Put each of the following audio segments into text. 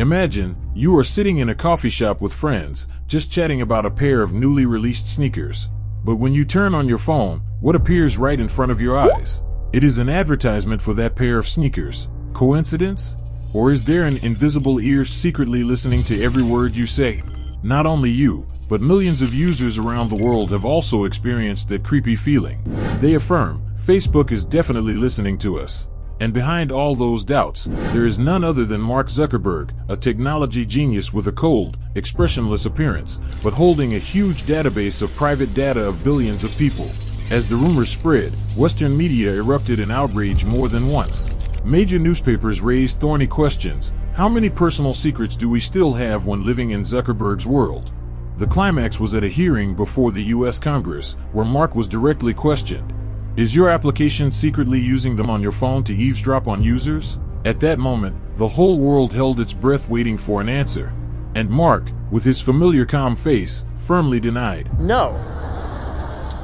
Imagine you are sitting in a coffee shop with friends, just chatting about a pair of newly released sneakers. But when you turn on your phone, what appears right in front of your eyes? It is an advertisement for that pair of sneakers. Coincidence? Or is there an invisible ear secretly listening to every word you say? Not only you, but millions of users around the world have also experienced that creepy feeling. They affirm, Facebook is definitely listening to us. And behind all those doubts, there is none other than Mark Zuckerberg, a technology genius with a cold, expressionless appearance, but holding a huge database of private data of billions of people. As the rumors spread, Western media erupted in outrage more than once. Major newspapers raised thorny questions. How many personal secrets do we still have when living in Zuckerberg's world? The climax was at a hearing before the U.S. Congress, where Mark was directly questioned. Is your application secretly using them on your phone to eavesdrop on users? At that moment, the whole world held its breath waiting for an answer. And Mark, with his familiar calm face, firmly denied. No.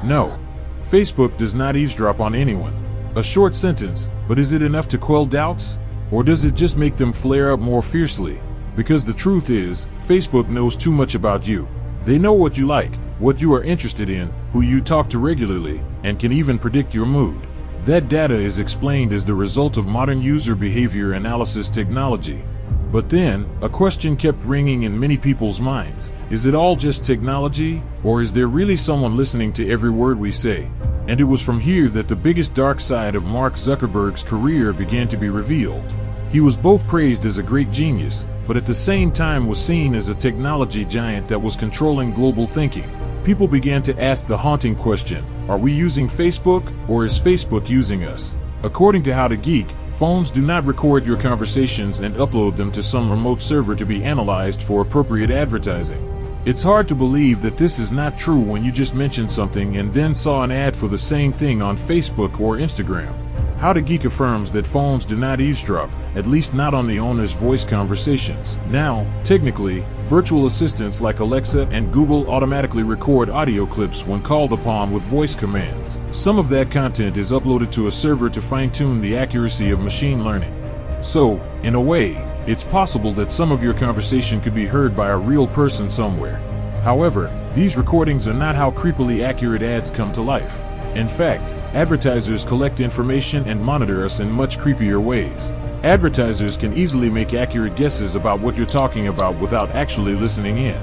No. Facebook does not eavesdrop on anyone. A short sentence, but is it enough to quell doubts? Or does it just make them flare up more fiercely? Because the truth is, Facebook knows too much about you. They know what you like, what you are interested in, who you talk to regularly, and can even predict your mood. That data is explained as the result of modern user behavior analysis technology. But then, a question kept ringing in many people's minds. Is it all just technology, or is there really someone listening to every word we say? And it was from here that the biggest dark side of Mark Zuckerberg's career began to be revealed. He was both praised as a great genius, but at the same time was seen as a technology giant that was controlling global thinking. People began to ask the haunting question, are we using Facebook, or is Facebook using us? According to How to Geek, phones do not record your conversations and upload them to some remote server to be analyzed for appropriate advertising. It's hard to believe that this is not true when you just mentioned something and then saw an ad for the same thing on Facebook or Instagram. How to Geek affirms that phones do not eavesdrop, at least not on the owner's voice conversations. Now, technically, virtual assistants like Alexa and Google automatically record audio clips when called upon with voice commands. Some of that content is uploaded to a server to fine-tune the accuracy of machine learning. So, in a way, it's possible that some of your conversation could be heard by a real person somewhere. However, these recordings are not how creepily accurate ads come to life. In fact, advertisers collect information and monitor us in much creepier ways. Advertisers can easily make accurate guesses about what you're talking about without actually listening in.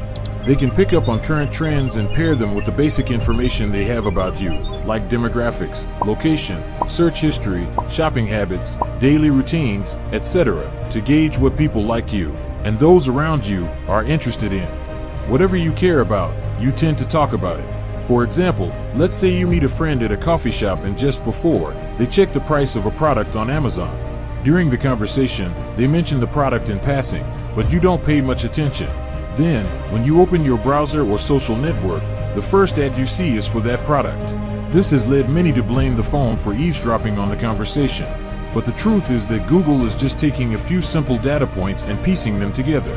They can pick up on current trends and pair them with the basic information they have about you, like demographics, location, search history, shopping habits, daily routines, etc., to gauge what people like you and those around you are interested in. Whatever you care about, you tend to talk about it. For example, let's say you meet a friend at a coffee shop and just before, they check the price of a product on Amazon. During the conversation, they mention the product in passing, but you don't pay much attention. Then, when you open your browser or social network, the first ad you see is for that product. This has led many to blame the phone for eavesdropping on the conversation. But the truth is that Google is just taking a few simple data points and piecing them together.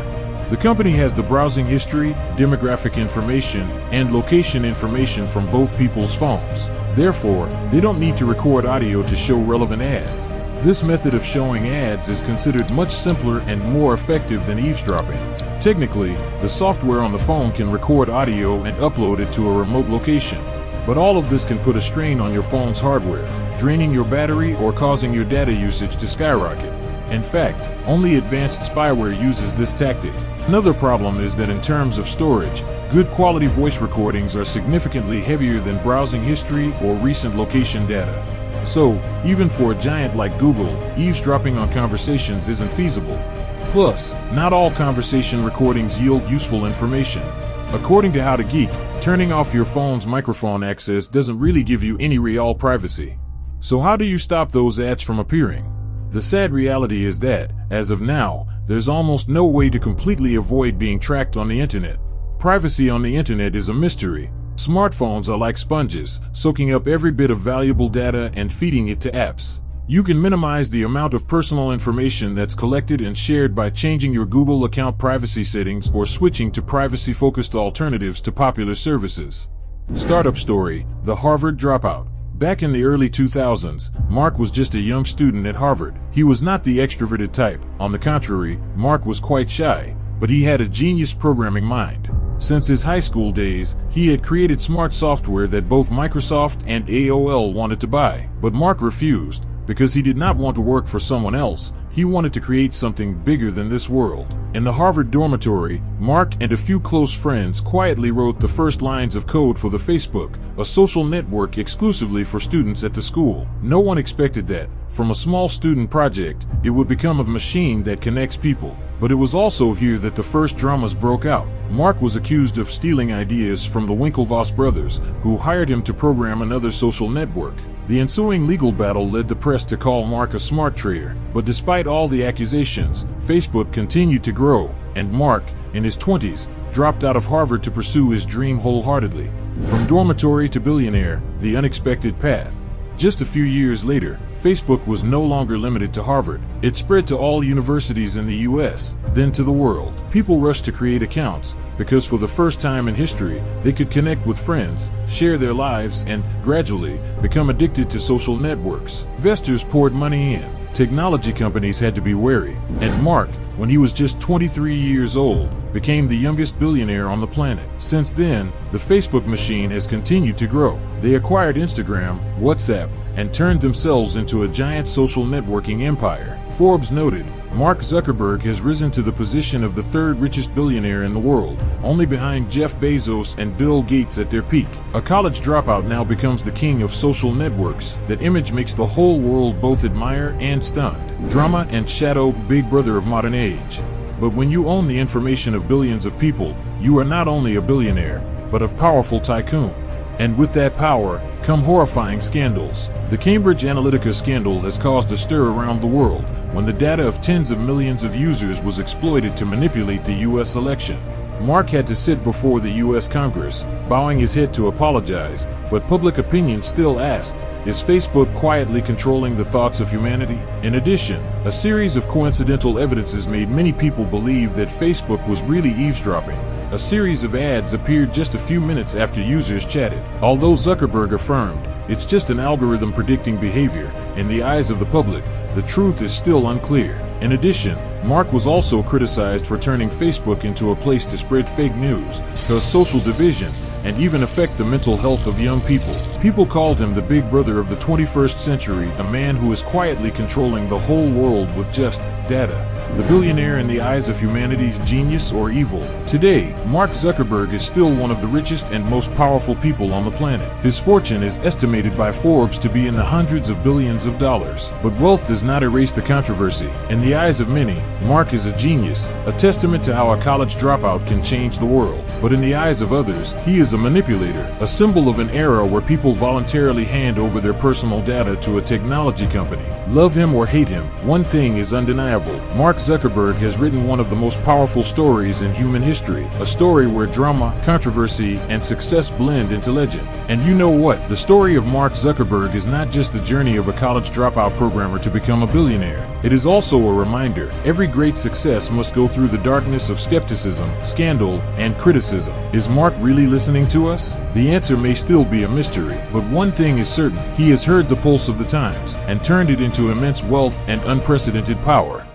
The company has the browsing history, demographic information, and location information from both people's phones. Therefore, they don't need to record audio to show relevant ads. This method of showing ads is considered much simpler and more effective than eavesdropping. Technically, the software on the phone can record audio and upload it to a remote location. But all of this can put a strain on your phone's hardware, draining your battery or causing your data usage to skyrocket. In fact, only advanced spyware uses this tactic. Another problem is that in terms of storage, good quality voice recordings are significantly heavier than browsing history or recent location data. So, even for a giant like Google, eavesdropping on conversations isn't feasible. Plus, not all conversation recordings yield useful information. According to How to Geek, turning off your phone's microphone access doesn't really give you any real privacy. So how do you stop those ads from appearing? The sad reality is that, as of now, there's almost no way to completely avoid being tracked on the internet. Privacy on the internet is a mystery. Smartphones are like sponges, soaking up every bit of valuable data and feeding it to apps. You can minimize the amount of personal information that's collected and shared by changing your Google account privacy settings or switching to privacy-focused alternatives to popular services. Startup story: the Harvard dropout. Back in the early 2000s, Mark was just a young student at Harvard. He was not the extroverted type. On the contrary, Mark was quite shy, but he had a genius programming mind. Since his high school days, he had created smart software that both Microsoft and AOL wanted to buy. But Mark refused, because he did not want to work for someone else. He wanted to create something bigger than this world. In the Harvard dormitory, Mark and a few close friends quietly wrote the first lines of code for the Facebook, a social network exclusively for students at the school. No one expected that, from a small student project, it would become a machine that connects people. But it was also here that the first dramas broke out. Mark was accused of stealing ideas from the Winklevoss brothers, who hired him to program another social network. The ensuing legal battle led the press to call Mark a smart trader. But despite all the accusations, Facebook continued to grow, and Mark, in his 20s, dropped out of Harvard to pursue his dream wholeheartedly. From dormitory to billionaire, the unexpected path. Just a few years later, Facebook was no longer limited to Harvard. It spread to all universities in the US, then to the world. People rushed to create accounts, because for the first time in history, they could connect with friends, share their lives, and, gradually, become addicted to social networks. Investors poured money in. Technology companies had to be wary. And Mark, when he was just 23 years old, became the youngest billionaire on the planet. Since then, the Facebook machine has continued to grow. They acquired Instagram, WhatsApp, and turned themselves into a giant social networking empire. Forbes noted, Mark Zuckerberg has risen to the position of the third richest billionaire in the world, only behind Jeff Bezos and Bill Gates at their peak. A college dropout now becomes the king of social networks. That image makes the whole world both admire and stunned. Drama and shadow, big brother of modern age. But when you own the information of billions of people, you are not only a billionaire, but a powerful tycoon. And with that power, come horrifying scandals. The Cambridge Analytica scandal has caused a stir around the world, when the data of tens of millions of users was exploited to manipulate the US election. Mark had to sit before the US Congress, bowing his head to apologize, but public opinion still asked, is Facebook quietly controlling the thoughts of humanity? In addition, a series of coincidental evidences made many people believe that Facebook was really eavesdropping. A series of ads appeared just a few minutes after users chatted. Although Zuckerberg affirmed, it's just an algorithm predicting behavior, in the eyes of the public, the truth is still unclear. In addition, Mark was also criticized for turning Facebook into a place to spread fake news, cause social division, and even affect the mental health of young people. People called him the big brother of the 21st century, a man who is quietly controlling the whole world with just data. The billionaire in the eyes of humanity's genius or evil. Today, Mark Zuckerberg is still one of the richest and most powerful people on the planet. His fortune is estimated by Forbes to be in the hundreds of billions of dollars. But wealth does not erase the controversy. In the eyes of many, Mark is a genius, a testament to how a college dropout can change the world. But in the eyes of others, he is a manipulator, a symbol of an era where people voluntarily hand over their personal data to a technology company. Love him or hate him, one thing is undeniable. Mark Zuckerberg has written one of the most powerful stories in human history, a story where drama, controversy, and success blend into legend. And you know what? The story of Mark Zuckerberg is not just the journey of a college dropout programmer to become a billionaire. It is also a reminder, every great success must go through the darkness of skepticism, scandal, and criticism. Is Mark really listening to us? The answer may still be a mystery, but one thing is certain, he has heard the pulse of the times, and turned it into immense wealth and unprecedented power.